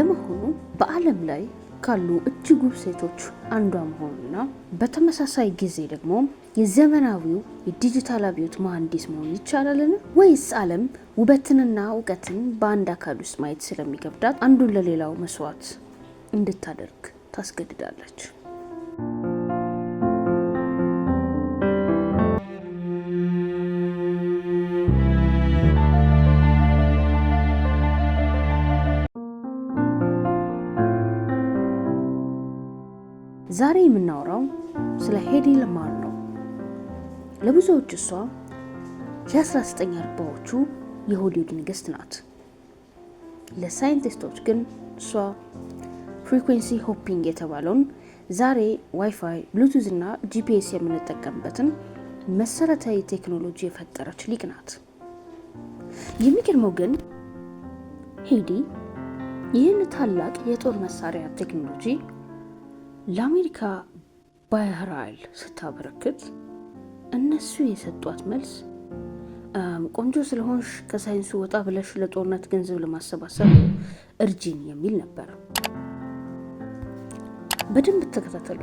ለመሆኑ በዓለም ላይ ካሉ እጅግ ውብ ሴቶች አንዷ መሆንና በተመሳሳይ ጊዜ ደግሞ የዘመናዊው የዲጂታል አብዮት መሐንዲስ መሆን ይቻላልን? ወይስ ዓለም ውበትንና እውቀትን በአንድ አካል ውስጥ ማየት ስለሚከብዳት አንዱን ለሌላው መስዋዕት እንድታደርግ ታስገድዳለች? ዛሬ የምናወራው ስለ ሄዲ ለማር ነው። ለብዙዎች እሷ የ1940ዎቹ የሆሊውድ ንግስት ናት። ለሳይንቲስቶች ግን እሷ ፍሪኩዌንሲ ሆፒንግ የተባለውን ዛሬ ዋይፋይ፣ ብሉቱዝ እና ጂፒኤስ የምንጠቀምበትን መሰረታዊ ቴክኖሎጂ የፈጠረች ሊቅ ናት። የሚገርመው ግን ሄዲ ይህን ታላቅ የጦር መሳሪያ ቴክኖሎጂ ለአሜሪካ ባህር ኃይል ስታበረክት እነሱ የሰጧት መልስ ቆንጆ ስለሆንሽ ከሳይንሱ ወጣ ብለሽ ለጦርነት ገንዘብ ለማሰባሰብ እርጂን የሚል ነበር። በደንብ ተከታተሉ፣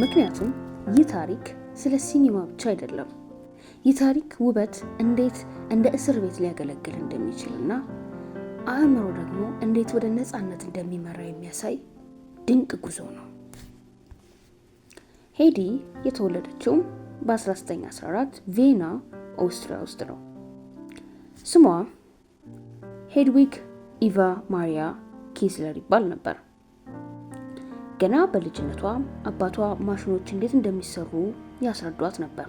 ምክንያቱም ይህ ታሪክ ስለ ሲኒማ ብቻ አይደለም። ይህ ታሪክ ውበት እንዴት እንደ እስር ቤት ሊያገለግል እንደሚችልና አእምሮ ደግሞ እንዴት ወደ ነፃነት እንደሚመራ የሚያሳይ ድንቅ ጉዞ ነው። ሄዲ የተወለደችው በ1914 ቪየና ኦስትሪያ ውስጥ ነው። ስሟ ሄድዊግ ኢቫ ማሪያ ኪስለር ይባል ነበር። ገና በልጅነቷ አባቷ ማሽኖች እንዴት እንደሚሰሩ ያስረዷት ነበር።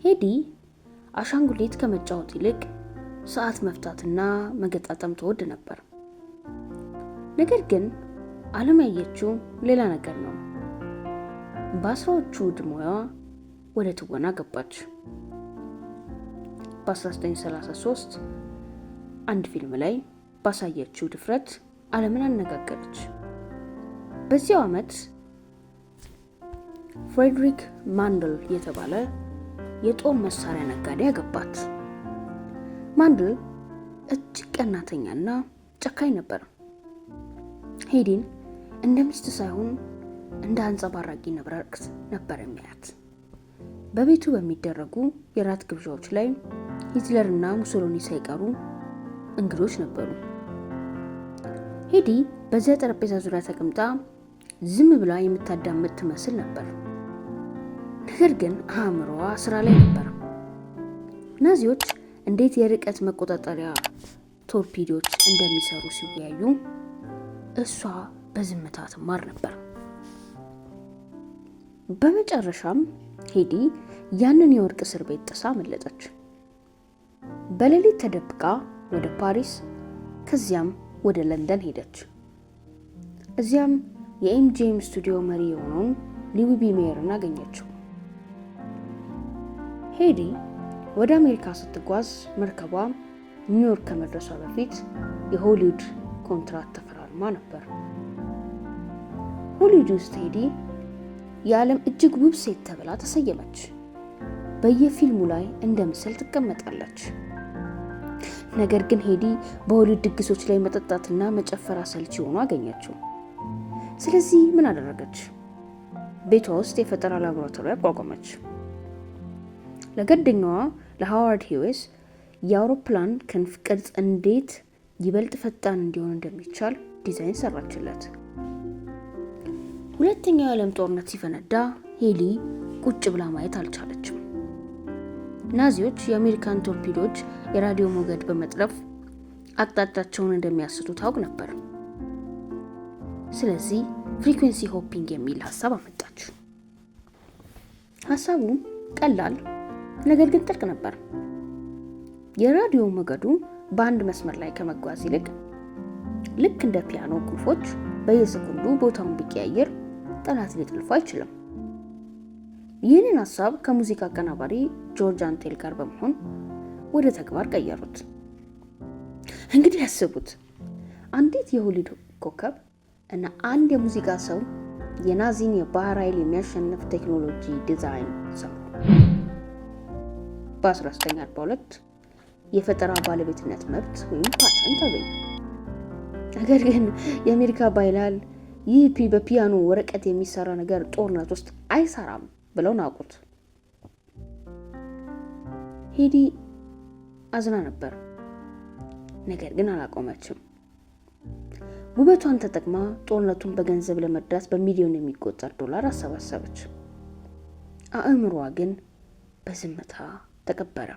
ሄዲ አሻንጉሊት ከመጫወት ይልቅ ሰዓት መፍታትና መገጣጠም ትወድ ነበር። ነገር ግን ዓለም ያየችው ሌላ ነገር ነው። በአስራዎቹ ዕድሜዋ ወደ ትወና ገባች። በ1933 አንድ ፊልም ላይ ባሳየችው ድፍረት ዓለምን አነጋገረች። በዚያው ዓመት ፍሬድሪክ ማንድል የተባለ የጦር መሳሪያ ነጋዴ ያገባት። ማንድል እጅግ ቀናተኛና ጨካኝ ነበር። ሄዲን እንደ ሚስት ሳይሆን እንደ አንጸባራቂ ንብረት ነበር የሚያያት። በቤቱ በሚደረጉ የራት ግብዣዎች ላይ ሂትለርና ሙሶሎኒ ሳይቀሩ እንግዶች ነበሩ። ሄዲ በዚያ ጠረጴዛ ዙሪያ ተቀምጣ ዝም ብላ የምታዳምጥ ትመስል ነበር። ነገር ግን አእምሮዋ ስራ ላይ ነበር። ናዚዎች እንዴት የርቀት መቆጣጠሪያ ቶርፒዶች እንደሚሰሩ ሲወያዩ እሷ በዝምታ ትማር ነበር። በመጨረሻም ሄዲ ያንን የወርቅ እስር ቤት ጥሳ መለጠች። በሌሊት ተደብቃ ወደ ፓሪስ ከዚያም ወደ ለንደን ሄደች። እዚያም የኤምጂኤም ስቱዲዮ መሪ የሆነውን ሊዊቢ ሜየርን አገኘችው። ሄዲ ወደ አሜሪካ ስትጓዝ መርከቧ ኒውዮርክ ከመድረሷ በፊት የሆሊውድ ኮንትራት ተፈራርማ ነበር። ሆሊውድ ውስጥ ሄዲ የዓለም እጅግ ውብ ሴት ተብላ ተሰየመች። በየፊልሙ ላይ እንደ ምስል ትቀመጣለች። ነገር ግን ሄዲ በሆሊውድ ድግሶች ላይ መጠጣትና መጨፈር አሰልቺ ሆኖ አገኘችው። ስለዚህ ምን አደረገች? ቤቷ ውስጥ የፈጠራ ላቦራቶሪ አቋቋመች። ለጓደኛዋ ለሃዋርድ ሂዌስ የአውሮፕላን ክንፍ ቅርጽ እንዴት ይበልጥ ፈጣን እንዲሆን እንደሚቻል ዲዛይን ሰራችለት። ሁለተኛው የዓለም ጦርነት ሲፈነዳ ሄዲ ቁጭ ብላ ማየት አልቻለችም። ናዚዎች የአሜሪካን ቶርፒዶች የራዲዮ ሞገድ በመጥለፍ አቅጣጫቸውን እንደሚያስቱ ታውቅ ነበር። ስለዚህ ፍሪኩዌንሲ ሆፒንግ የሚል ሀሳብ አመጣች። ሀሳቡ ቀላል ነገር ግን ጥልቅ ነበር። የራዲዮ ሞገዱ በአንድ መስመር ላይ ከመጓዝ ይልቅ ልክ እንደ ፒያኖ ቁልፎች በየሰኮንዱ ቦታውን ቢቀያየር ጠላት ሊጠልፉ አይችልም። ይህንን ሀሳብ ከሙዚቃ አቀናባሪ ጆርጅ አንቴል ጋር በመሆን ወደ ተግባር ቀየሩት። እንግዲህ ያስቡት፣ አንዲት የሆሊውድ ኮከብ እና አንድ የሙዚቃ ሰው የናዚን የባህር ኃይል የሚያሸንፍ ቴክኖሎጂ ዲዛይን ሰሩ። በ1942 የፈጠራ ባለቤትነት መብት ወይም ፓተንት አገኙ። ነገር ግን የአሜሪካ ባይላል ይህ በፒያኖ ወረቀት የሚሰራ ነገር ጦርነት ውስጥ አይሰራም ብለው ናቁት። ሄዲ አዝና ነበር፣ ነገር ግን አላቆመችም። ውበቷን ተጠቅማ ጦርነቱን በገንዘብ ለመርዳት በሚሊዮን የሚቆጠር ዶላር አሰባሰበች። አእምሮዋ ግን በዝምታ ተቀበረ።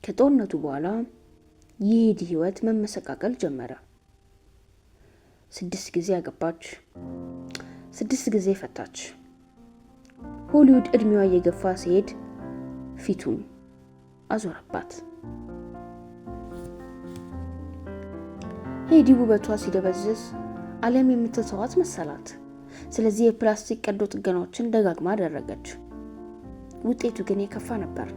ከጦርነቱ በኋላ የሄዲ ህይወት መመሰቃቀል ጀመረ። 6 ጊዜ አገባች፣ 6 ጊዜ ፈታች። ሆሊውድ እድሜዋ እየገፋ ሲሄድ ፊቱን አዞረባት። ሄዲ ውበቷ ሲደበዝዝ ዓለም የምትተዋት መሰላት። ስለዚህ የፕላስቲክ ቀዶ ጥገናዎችን ደጋግማ አደረገች። ውጤቱ ግን የከፋ ነበር።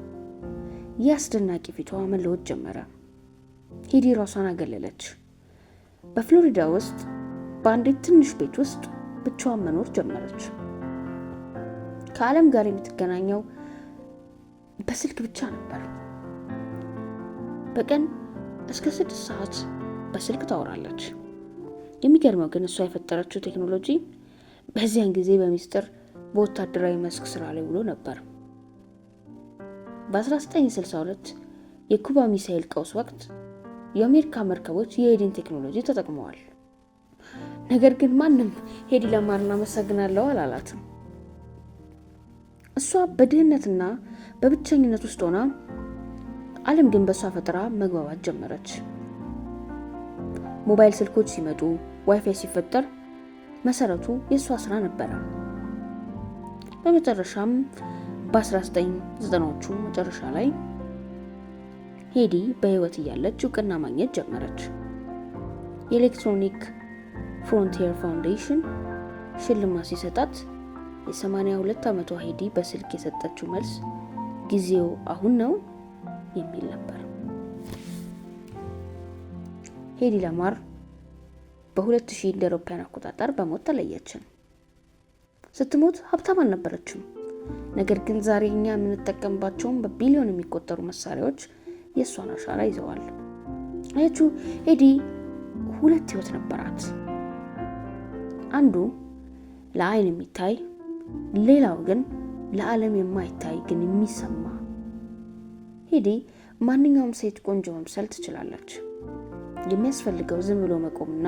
የአስደናቂ ፊቷ መለወጥ ጀመረ። ሄዲ ራሷን አገለለች። በፍሎሪዳ ውስጥ በአንዲት ትንሽ ቤት ውስጥ ብቻዋን መኖር ጀመረች። ከዓለም ጋር የምትገናኘው በስልክ ብቻ ነበር። በቀን እስከ 6 ሰዓት በስልክ ታወራለች። የሚገርመው ግን እሷ የፈጠረችው ቴክኖሎጂ በዚያን ጊዜ በሚስጥር በወታደራዊ መስክ ስራ ላይ ውሎ ነበር። በ1962 የኩባ ሚሳኤል ቀውስ ወቅት የአሜሪካ መርከቦች የሄዲን ቴክኖሎጂ ተጠቅመዋል። ነገር ግን ማንም ሄዲ ለማርና አመሰግናለሁ አላላትም። እሷ በድህነትና በብቸኝነት ውስጥ ሆና፣ ዓለም ግን በእሷ ፈጠራ መግባባት ጀመረች። ሞባይል ስልኮች ሲመጡ፣ ዋይፋይ ሲፈጠር መሰረቱ የእሷ ስራ ነበረ። በመጨረሻም በ1990ዎቹ መጨረሻ ላይ ሄዲ በህይወት እያለች እውቅና ማግኘት ጀመረች። የኤሌክትሮኒክ ፍሮንቲር ፋውንዴሽን ሽልማት ሲሰጣት የ82 ዓመቷ ሄዲ በስልክ የሰጠችው መልስ ጊዜው አሁን ነው የሚል ነበር። ሄዲ ላማር በ2000 እንደ አውሮፓውያን አቆጣጠር በሞት ተለየችን። ስትሞት ሀብታም አልነበረችም። ነገር ግን ዛሬ እኛ የምንጠቀምባቸውን በቢሊዮን የሚቆጠሩ መሳሪያዎች የእሷን አሻራ ይዘዋል። አያችሁ፣ ሄዲ 2 ህይወት ነበራት። አንዱ ለአይን የሚታይ፣ ሌላው ግን ለዓለም የማይታይ ግን የሚሰማ። ሄዲ ማንኛውም ሴት ቆንጆ መምሰል ትችላለች። የሚያስፈልገው ዝም ብሎ መቆምና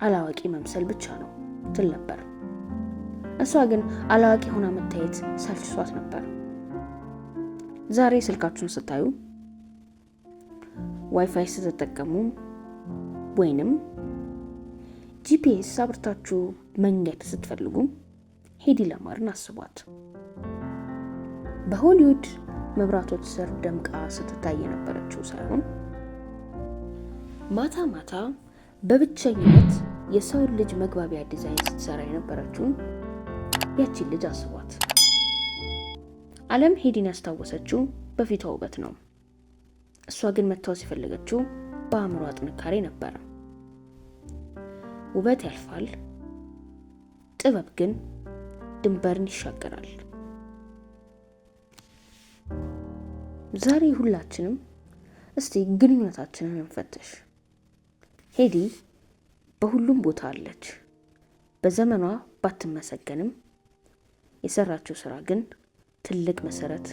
አላዋቂ መምሰል ብቻ ነው ትል ነበር። እሷ ግን አላዋቂ ሆና መታየት ሰልችቷት ነበር። ዛሬ ስልካችሁን ስታዩ፣ ዋይፋይ ስትጠቀሙ ወይንም ጂፒኤስ አብርታችሁ መንገድ ስትፈልጉ ሄዲ ላማርን አስቧት። በሆሊውድ መብራቶች ስር ደምቃ ስትታይ የነበረችው ሳይሆን ማታ ማታ በብቸኝነት የሰው ልጅ መግባቢያ ዲዛይን ስትሰራ የነበረችውን ያቺን ልጅ አስቧት። ዓለም ሄዲን ያስታወሰችው በፊቷ ውበት ነው። እሷ ግን መታወስ የፈለገችው በአእምሯ ጥንካሬ ነበረ። ውበት ያልፋል፣ ጥበብ ግን ድንበርን ይሻገራል። ዛሬ ሁላችንም እስቲ ግንኙነታችንን እንፈትሽ። ሄዲ በሁሉም ቦታ አለች። በዘመኗ ባትመሰገንም የሰራችው ስራ ግን ትልቅ መሰረት